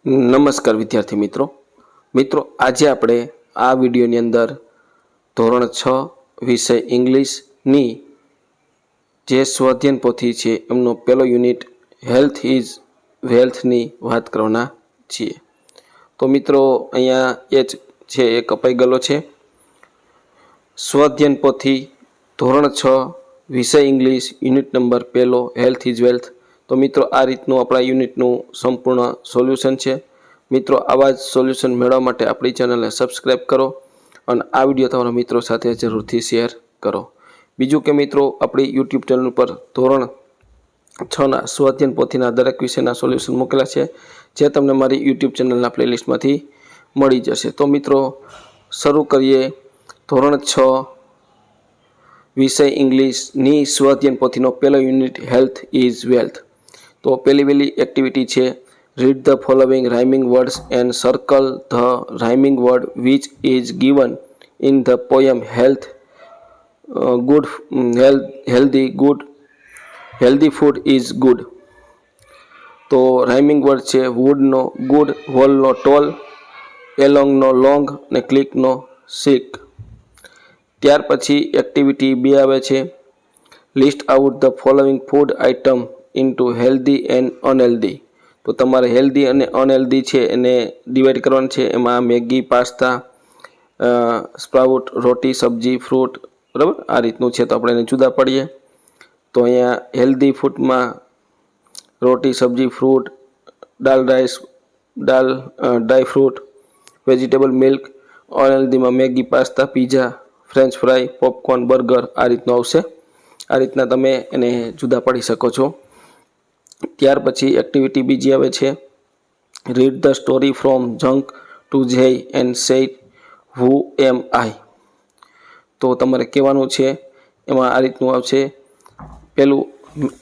નમસ્કાર વિદ્યાર્થી મિત્રો આજે આપણે આ વિડીયોની અંદર ધોરણ 6 વિષય ઇંગ્લિશની જે સ્વાધ્યાયન પોથી છે એમનો પહેલો યુનિટ હેલ્થ ઇઝ વેલ્થની વાત કરવાના છીએ। તો મિત્રો અહીંયા એ છે એ કપાઈ ગયેલો છે। સ્વાધ્યાયન પોથી ધોરણ 6 વિષય ઇંગ્લિશ યુનિટ નંબર પહેલો હેલ્થ ઇઝ વેલ્થ। તો મિત્રો આ રીતનું આપણા યુનિટનું સંપૂર્ણ સોલ્યુશન છે। મિત્રો આવા જ સોલ્યુશન મેળવવા માટે આપણી ચેનલને સબસ્ક્રાઈબ કરો અને આ વિડીયો તમારા મિત્રો સાથે જરૂરથી શેર કરો। બીજું કે મિત્રો આપણી યુટ્યુબ ચેનલ પર ધોરણ 6ના સ્વાધ્યાયન પોથીના દરેક વિષયના સોલ્યુશન મૂકેલા છે, જે તમને મારી યુટ્યુબ ચેનલના પ્લેલિસ્ટમાંથી મળી જશે। તો મિત્રો શરૂ કરીએ ધોરણ 6 વિષય ઇંગ્લિશની સ્વાધ્યાયન પોથીનો પહેલો યુનિટ હેલ્થ ઇઝ વેલ્થ। તો પહેલી એક્ટિવિટી છે read the following rhyming words and circle the rhyming word which is given in the poem health good healthy food is good. તો રાઇમિંગ વર્ડ છે વુડનો ગુડ, હોલનો ટોલ, એલોંગનો લોંગ અને ક્લિકનો સિક। ત્યાર પછી activity 2 આવે છે list out the following food item into healthy and unhealthy. તો તમારે healthy અને અનહેલ્ધી છે એને ડિવાઈડ કરવાનું છે। એમાં મેગી, પાસ્તા, સ્પ્રાઉટ, રોટી, સબ્જી, ફ્રૂટ, બરાબર આ રીતનું છે। તો આપણે એને જુદા પાડીએ તો અહીંયા હેલ્ધી ફૂડમાં રોટી, સબ્જી, ફ્રૂટ, દાલ, rice, dry fruit, vegetable, milk. અનહેલ્ધીમાં Maggi, pasta, pizza, French fry, popcorn, burger આ રીતનું આવશે। આ રીતના તમે એને જુદા પાડી શકો છો। ત્યાર પછી એક્ટિવિટી બીજી આવે છે read the story from junk to joy and say who એમ આઈ। તો તમારે કહેવાનું છે એમાં આ રીતનું આવશે પહેલું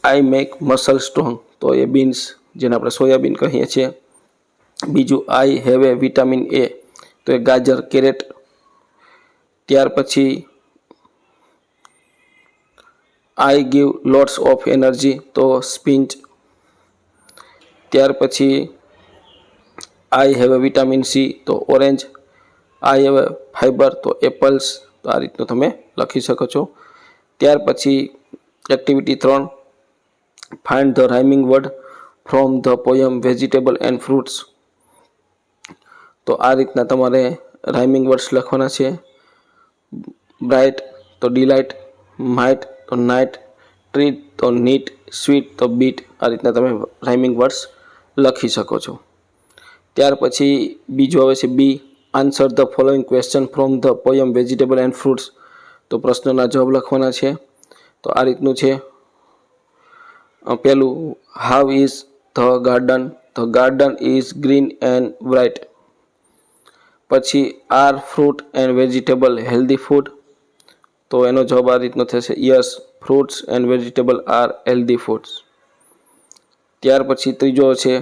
આઈ મેક મસલ સ્ટ્રોંગ, તો એ બીન્સ જેને આપણે સોયાબીન કહીએ છીએ। બીજું આઈ હેવ એ વિટામિન એ, તો એ ગાજર, કેરેટ। ત્યાર પછી I give lots of energy, તો સ્પિંચ। ત્યાર પછી I have a vitamin C, તો orange. I have a fibre, તો એપલ્સ। તો આ રીતનું તમે લખી શકો છો। ત્યાર પછી activity 3 find the rhyming word from the poem vegetable and fruits. તો આ રીતના તમારે રાઇમિંગ વર્ડ્સ લખવાના છે। બ્રાઇટ તો ડિલાઇટ, માઇટ તો નાઇટ, ટ્રીટ તો નીટ, સ્વીટ તો બીટ। આ રીતના તમે રાઇમિંગ વર્ડ્સ લખી શકો છો। ત્યાર પછી બીજું આવે છે B answer the following question from the poem vegetable and fruits. તો પ્રશ્નના જવાબ લખવાના છે। તો આ રીતનું છે પહેલું how is the garden is green and bright. પછી are fruit and vegetable healthy food, તો એનો જવાબ આ રીતનો થશે yes fruits and vegetable are healthy foods. ત્યાર પછી ત્રીજો છે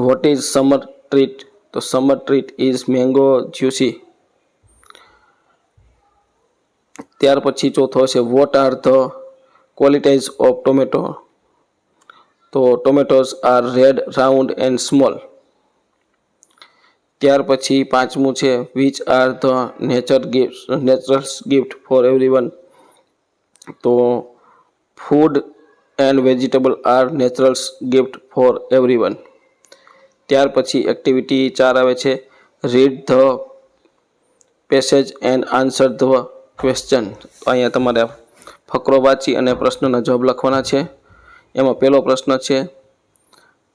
વોટ ઇઝ સમર ટ્રીટ, તો summer treat is mango juicy. ત્યાર પછી ચોથો છે what are the qualities of tomato, તો tomatoes are red, round and small. ત્યાર પછી પાંચમું છે which are the naturals gift for everyone, તો food and vegetable are nature's gift for everyone. ત્યાર પછી એક્ટિવિટી 4 આવે છે read the passage and answer the question. તો અહીંયા તમારે ફકરો વાંચી અને પ્રશ્નના જવાબ લખવાના છે। એમાં પહેલો પ્રશ્ન છે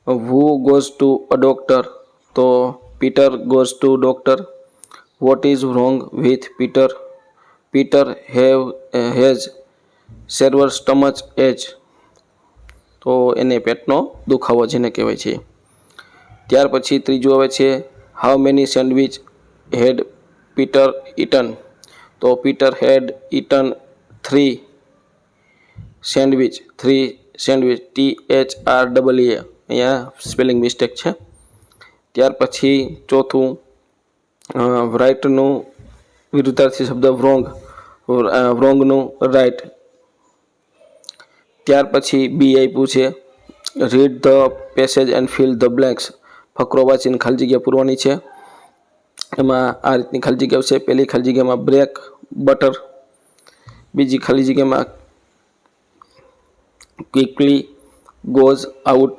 who goes to a doctor, તો Peter goes to doctor. What is wrong with Peter, Peter has severe stomach ache, તો એને પેટનો દુખાવો જેને કહેવાય છે। ત્યાર પછી ત્રીજું આવે છે how many sandwich had Peter eaten, તો Peter had eaten 3 sandwich, THREE, અહીંયા સ્પેલિંગ મિસ્ટેક છે। ત્યાર પછી ચોથું રાઇટનું વિરુદ્ધાર્થી શબ્દ વ્રોંગનું રાઇટ। ત્યાર પછી બી આપ્યું છે read the passage and fill the blanks, ફકરો વાંચીને ખાલી જગ્યા પૂરવાની છે। એમાં આ રીતની ખાલી જગ્યાઓ છે। પહેલી ખાલી જગ્યામાં બ્રેક બટર, બીજી ખાલી જગ્યામાં ક્વિકલી ગોઝ આઉટ,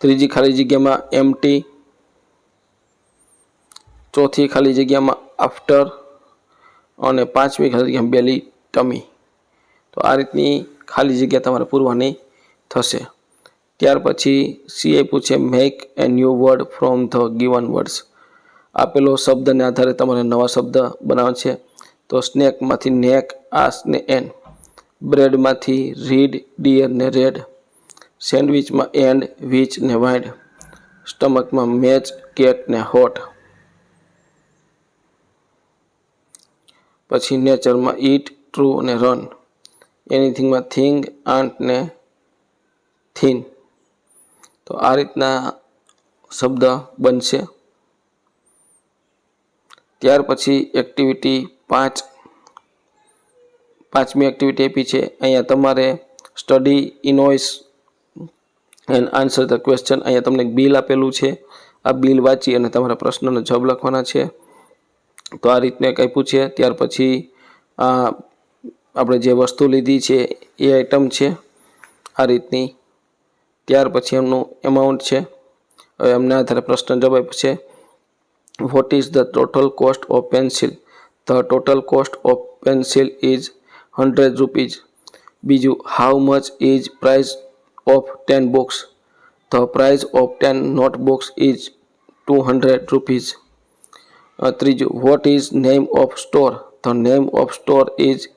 ત્રીજી ખાલી જગ્યામાં એમ્પ્ટી, ચોથી ખાલી જગ્યામાં આફ્ટર અને પાંચમી ખાલી જગ્યામાં બેલી ટમી। તો આ રીતની ખાલી જગ્યા તમારે પૂરવાની થશે। ત્યાર પછી સીએ પૂછે make A new word from the given words. આપેલો શબ્દને આધારે તમારે નવા શબ્દ બનાવવા છે। તો સ્નેકમાંથી નેક, આસ ને એન, બ્રેડમાંથી રીડ, ડિયર ને રેડ, સેન્ડવિચમાં એન્ડ, વિચ ને વાઇડ, સ્ટમકમાં મેચ, કેટ ને હોટ, પછી નેચરમાં ઈટ, ટ્રુ ને રન, એનીથિંગમાં થિંગ, આન્ટ ને થીન। તો આ રીતના શબ્દ બનશે। ત્યાર પછી એક્ટિવિટી 5, પાંચમી એક્ટિવિટી આપી છે। અહીંયા તમારે study invoice and answer the question. અહીંયા તમને એક બિલ આપેલું છે, આ બિલ વાંચી અને તમારા પ્રશ્નનો જવાબ લખવાના છે। તો આ રીતને કંઈ પૂછે। ત્યાર પછી આપણે જે વસ્તુ લીધી છે એ આઈટમ છે આ રીતની। ત્યાર પછી એમનું એમાઉન્ટ છે। હવે એમના આધારે પ્રશ્ન જવાબ આપ્યો છે। What is the total cost of pencil? The total cost of pencil is 100 rupees. બીજું, how much is price of 10 books? The price of 10 notebooks is 200 rupees. ત્રીજું, what is name of store? The name of store is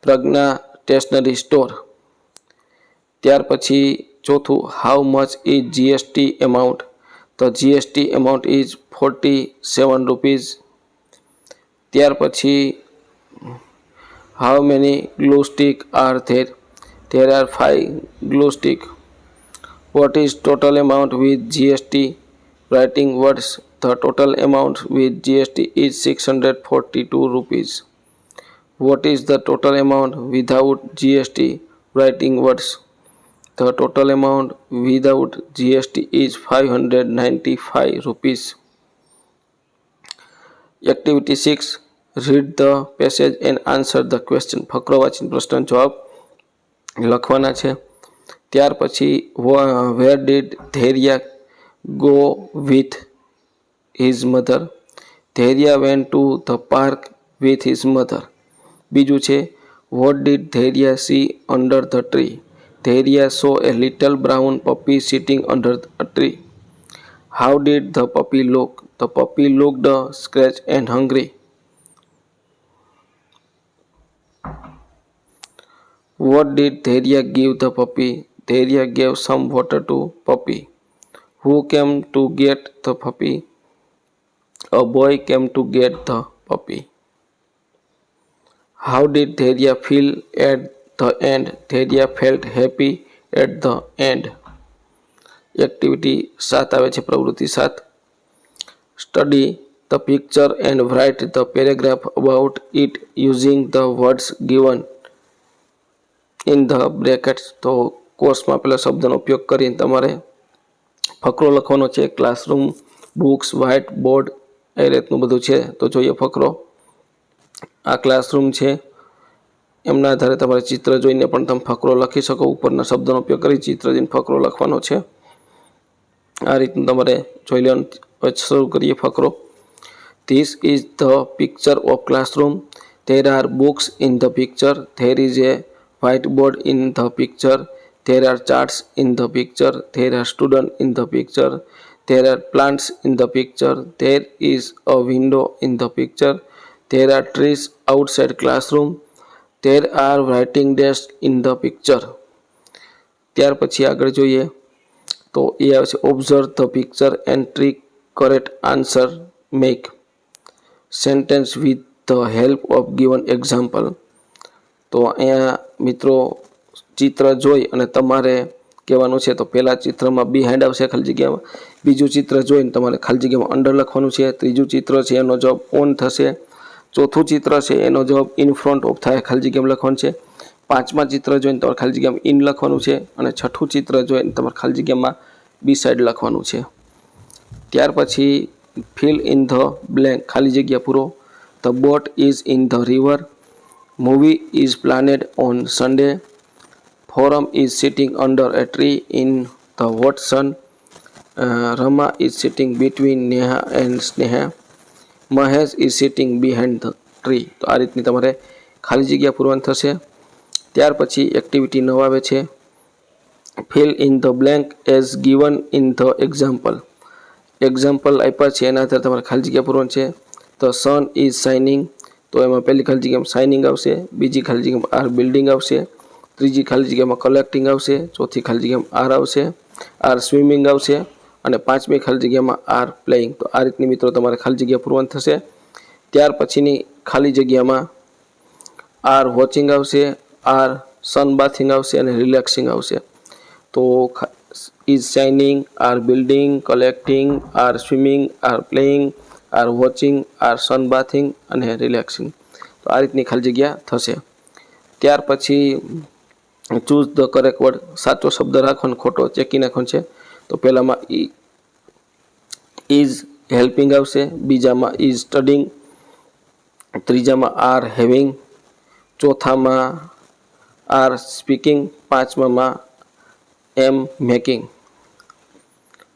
Pragya stationery store. ત્યાર પછી ચોથું, how much is GST amount? The GST amount is 47 rupees. ત્યાર પછી how many glue stick are there? There are 5 glue stick. What is total amount with GST writing words? The total amount with GST is 642 rupees. Vote is the total amount without GST writing words? The total amount without GST is 595 rupees. Activity 6. Read the passage and answer the question. ફકરો વાંચીને પ્રશ્ન જવાબ લખવાના છે। ત્યાર પછી where did Dhairya go with his mother? Dhairya went to the park with his mother. બીજું છે what did Dhairya see under the tree? Dhairya saw a little brown puppy sitting under a tree. How did the puppy look? The puppy looked scratched and hungry. What did Dhairya give the puppy? Dhairya gave some water to puppy. Who came to get the puppy? A boy came to get the puppy. How did Dhairya feel at the end? Dhairya felt happy at the end. Activity 7 આવે છે, પ્રવૃત્તિ 7. Study the picture and write the paragraph about it using the words given in the brackets. તો કોર્સમાં પેલા શબ્દનો ઉપયોગ કરીને તમારે ફકરો લખવાનો છે. ક્લાસરૂમ, બુક્સ, વ્હાઇટ બોર્ડ એ રીતનું બધું છે. તો જોઈએ ફકરો. આ ક્લાસરૂમ છે, એમના આધારે તમારે ચિત્ર જોઈને પણ તમે ફકરો લખી શકો. ઉપરના શબ્દનો ઉપયોગ કરી ચિત્ર જોઈને ફકરો લખવાનો છે. આ રીતનું તમારે જોઈ લેવાનું. શરૂ કરીએ ફકરો. This is the picture of classroom. There are books in the picture. There is a white board in the picture. There are charts in the picture. There are student in the picture. There are plants in the picture. There is a window in the picture. There are trees outside classroom. There are writing desk in the picture. ત્યાર પછી આગળ જોઈએ તો એ આવે છે observe the picture and trick correct answer make sentence with the help of given example. તો અહીંયા મિત્રો ચિત્ર જોઈ અને તમારે કહેવાનું છે. તો પહેલાં ચિત્રમાં બિહાઇન્ડ આવશે ખાલી જગ્યામાં. બીજું ચિત્ર જોઈને તમારે ખાલી જગ્યામાં અંડર લખવાનું છે. ત્રીજું ચિત્ર છે એનો જવાબ ઓન થશે. ચોથું ચિત્ર છે એનો જવાબ ઇન ફ્રન્ટ ઓફ થાય ખાલી જગ્યામાં લખવાનું છે. પાંચમા ચિત્ર જોઈને તમારે ખાલી જગ્યામાં ઇન લખવાનું છે. અને છઠ્ઠું ચિત્ર જોઈને તમારે ખાલી જગ્યામાં બી સાઈડ લખવાનું છે. ત્યાર પછી ફિલ ઇન ધ બ્લેન્ક, ખાલી જગ્યા પૂરો. The boat is in the river. Movie is planned on Sunday. Foram is sitting under a tree in the hot sun. Rama is sitting between Neha and Sneha. Mahesh is sitting behind the tree. તો આ રીતની તમારે ખાલી જગ્યા પૂરવાની થશે. ત્યાર પછી એક્ટિવિટી 9 આવે છે, fill in the blank as given in the example. Example આપ્યા છે એના આધારે તમારે ખાલી જગ્યા પૂરવાની છે. ધ સન ઇઝ શાઇનિંગ, તો એમાં પહેલી ખાલી જગ્યામાં શાઇનિંગ આવશે, બીજી ખાલી જગ્યામાં આર બિલ્ડિંગ આવશે, ત્રીજી ખાલી જગ્યામાં કલેક્ટિંગ આવશે, ચોથી ખાલી જગ્યામાં આર આવશે, આર સ્વિમિંગ આવશે, અને પાંચમી ખાલી જગ્યામાં આર પ્લેઇંગ. તો આ રીતની મિત્રો તમારે ખાલી જગ્યા પૂરવાની થશે. ત્યાર પછીની ખાલી જગ્યામાં આર વોચિંગ આવશે, આર સન બાથિંગ આવશે અને રિલેક્સિંગ આવશે. તો is shining, are building, collecting, are swimming, are playing, are watching, are sunbathing અને રિલેક્સિંગ. તો આ રીતની ખાલી જગ્યા થશે. ત્યાર પછી ચૂઝ ધ કરેક્ટ વર્ડ, સાચો શબ્દ રાખવાનો, ખોટો ચેકી નાખવાનો છે. તો પહેલામાં ઇઝ હેલ્પિંગ આવશે, બીજામાં ઇઝ સ્ટડિંગ, ત્રીજામાં આર હેવિંગ, ચોથામાં આર સ્પીકિંગ, પાંચમામાં એમ મેકિંગ.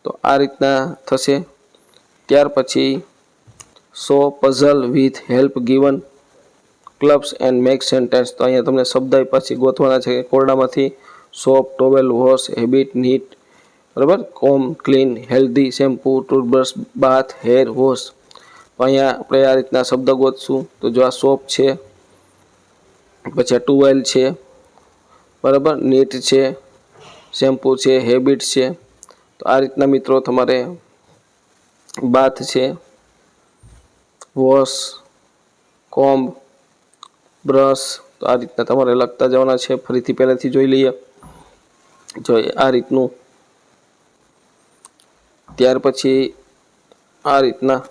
તો આ રીતના થશે. ત્યાર પછી solve puzzle with help given clubs and make sentence. તો અહીંયા તમને શબ્દ પછી ગોતવાના છે કોરડામાંથી. Soap, towel, wash, habit, neat, બરાબર, comb, clean, healthy, shampoo, toothbrush, bath, hair wash. તો અહીંયા આપણે આ રીતના શબ્દ ગોતશું. તો જો આ સોપ છે, પછી આ ટુવેલ છે, બરાબર, નીટ છે, શેમ્પૂ છે, હેબિટ છે. તો આ રીતના મિત્રો તમારે બાથ છે, વોશ, કોમ્બ, બ્રશ. તો આ રીતના તમારે લખતા જવાના છે. ફરીથી પહેલેથી જોઈ લઈએ. જોઈએ આ રીતનું. ત્યાર પછી આ રીતના,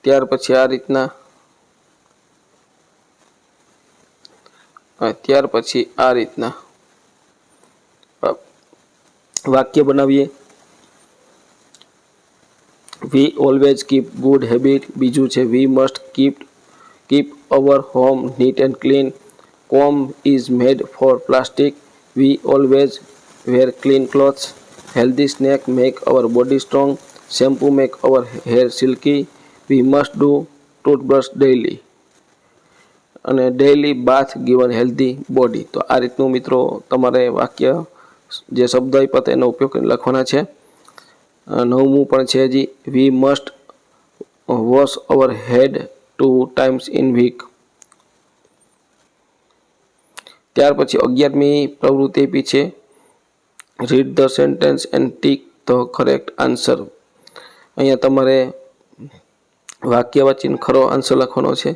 ત્યાર પછી આ રીતના, ત્યાર પછી આ રીતના વાક્ય બનાવીએ. We always keep good habit. બીજું છે we must keep our home neat and clean. Comb is made for plastic. We always wear clean clothes. Healthy snack make our body strong. Shampoo make our hair silky. We must do toothbrush daily. અને daily bath given healthy body. તો આ રીતનું મિત્રો તમારે વાક્ય જે શબ્દ આપ્યા હતા એનો ઉપયોગ કરીને લખવાના છે. 9મું પણ છે હજી, we must wash our head 2 times in week. ત્યાર પછી 11મી પ્રવૃત્તિ આપી છે, read the sentence and tick the correct answer. અહીંયા તમારે વાક્ય વાંચીને ખરો આન્સર લખવાનો છે.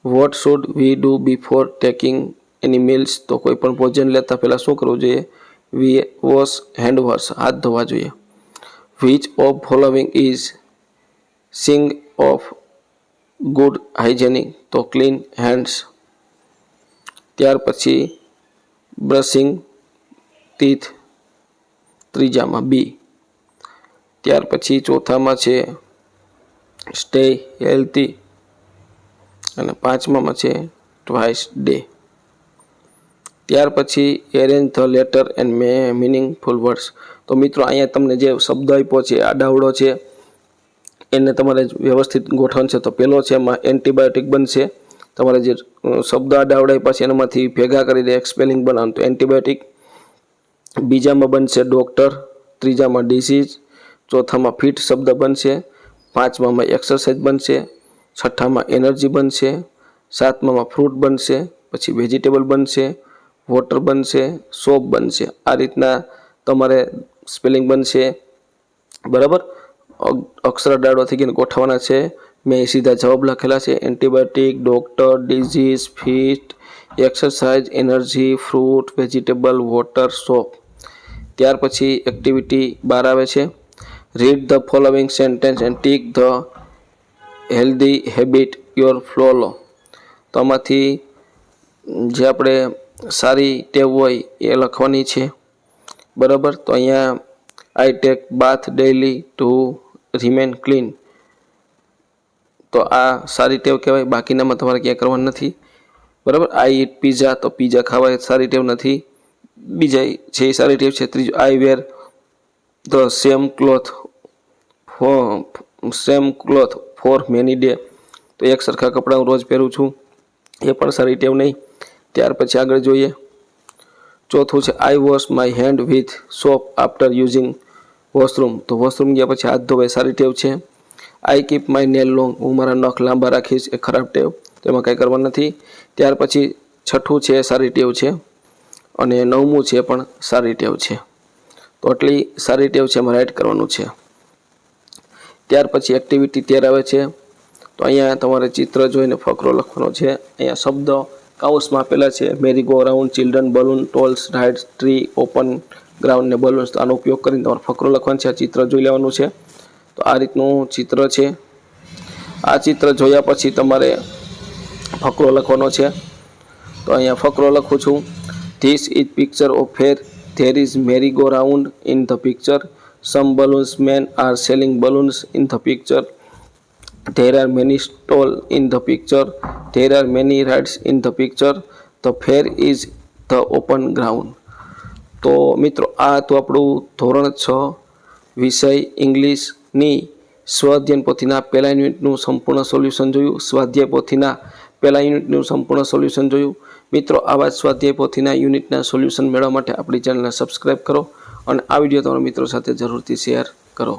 What should we do before taking any meals. તો કોઈ પણ ભોજન લેતા પહેલાં શું કરવું જોઈએ? વી વોશ હેન્ડ વોશ, હાથ ધોવા જોઈએ. વિચ ઓફ ફોલોવિંગ ઇઝ સિંગ ઓફ ગુડ હાઇજેનિક. તો ક્લીન હેન્ડ્સ. ત્યાર પછી બ્રશિંગ ટીથ, ત્રીજામાં બી. ત્યાર પછી ચોથામાં છે સ્ટે હેલ્ધી, અને પાંચમામાં છે ટ્વાઇસ ડે. ત્યાર પછી arrange the letter and meaningful words. તો મિત્રો અહીંયા તમને જે શબ્દ આપ્યો છે આડાવડો છે એને તમારે વ્યવસ્થિત ગોઠવણ છે. તો પહેલો છે એમાં એન્ટીબાયોટિક બનશે. તમારે જે શબ્દ આડાવડા આપ્યા છે એનામાંથી ભેગા કરીને એક સ્પેલિંગ બનાવવાનું. તો એન્ટીબાયોટિક. બીજામાં બનશે ડૉક્ટર, ત્રીજામાં ડિસીઝ, ચોથામાં ફિટ શબ્દ બનશે, પાંચમામાં એક્સરસાઇઝ બનશે, છઠ્ઠામાં એનર્જી બનશે, સાતમામાં ફ્રૂટ બનશે, પછી વેજીટેબલ બનશે, વોટર બનશે, સોપ બનશે. આ રીતના તમારે સ્પેલિંગ બનશે, બરાબર. અક્ષર ડાળો થઈ ગઈને ગોઠવવાના છે. મેં સીધા જવાબ લખેલા છે, antibiotic, doctor, disease, fit, exercise, energy, fruit, vegetable, water, soap. ત્યાર પછી એક્ટિવિટી 12 આવે છે, read the following sentence and tick the healthy habit your follow. તો આમાંથી જે આપણે સારી ટેવ હોય એ લખવાની છે, બરાબર. તો અહીંયા I take bath daily two remain clean. તો આ સારી ટેવ કહેવાય. બાકીનામાં તમારે ક્યાંય કરવાનું નથી, બરાબર. આઈ ઈટ પીઝા, તો પીઝા ખાવા એ સારી ટેવ નથી. બીજા છે એ સારી ટેવ છે. ત્રીજું, I wear the same cloth for many day. તો એક સરખા કપડાં હું રોજ પહેરું છું, એ પણ સારી ટેવ નહીં. ત્યાર પછી આગળ જોઈએ. ચોથું છે I wash my hand with soap after using washroom. તો વોશરૂમ ગયા પછી હાથ ધોવાય, સારી ટેવ છે. I keep my nail long, હું મારા નખ લાંબા રાખીશ, એ ખરાબ ટેવ, તો એમાં કંઈ કરવાનું નથી. ત્યાર પછી છઠ્ઠું છે સારી ટેવ છે, અને નવમું છે પણ સારી ટેવ છે. તો આટલી સારી ટેવ છે એમાં રાઇટ કરવાનું છે. ત્યાર પછી એક્ટિવિટી 13 આવે છે. તો અહીંયા તમારે ચિત્ર જોઈને ફકરો લખવાનો છે. અહીંયા શબ્દ કાઉસમાં આપેલા છે. Merry go round, children, balloon, tolls, rides, tree, open ground ને બલૂન્સ. તો આનો ઉપયોગ કરીને તમારે ફકરો લખવાનો છે. આ ચિત્ર જોઈ લેવાનું છે. તો આ રીતનું ચિત્ર છે. આ ચિત્ર જોયા પછી તમારે ફકરો લખવાનો છે. તો અહીંયા ફકરો લખું છું. This is picture of fair. There is merry go round in the picture. Some balloons man are selling balloons in the picture. There are many stalls in the picture. There are many rides in the picture. The fair is the open ground. તો મિત્રો આ તો આપણું ધોરણ 6 વિષય ઇંગ્લિશની સ્વાધ્યાય પોથીના પહેલા યુનિટનું સંપૂર્ણ સોલ્યુશન જોયું. સ્વાધ્યાય પોથીના પહેલા યુનિટનું સંપૂર્ણ સોલ્યુશન જોયું. મિત્રો આવા જ સ્વાધ્યાય પોથીના યુનિટના સોલ્યુશન મેળવવા માટે આપણી ચેનલને સબસ્ક્રાઈબ કરો અને આ વિડીયો તમારા મિત્રો સાથે જરૂરથી શેર કરો.